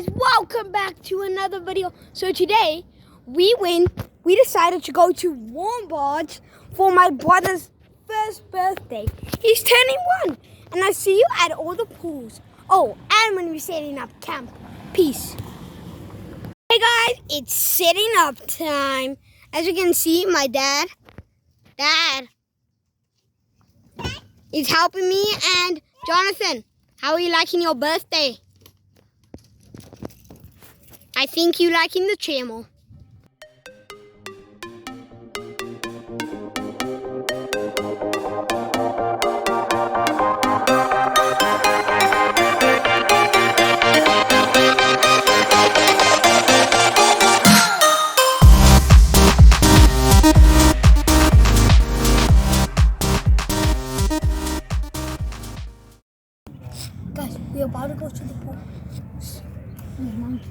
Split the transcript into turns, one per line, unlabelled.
guys, welcome back to another video. So today we decided to go to Warmbaths for my brother's first birthday. He's turning 1 and I see you at all the pools. Oh, and when we're setting up camp. Peace. Hey guys, it's setting up time. As you can see, my dad is helping me. And Jonathan, how are you liking your birthday? I think you liking the chair more. Guys, we're about to go to the pool. Monkey.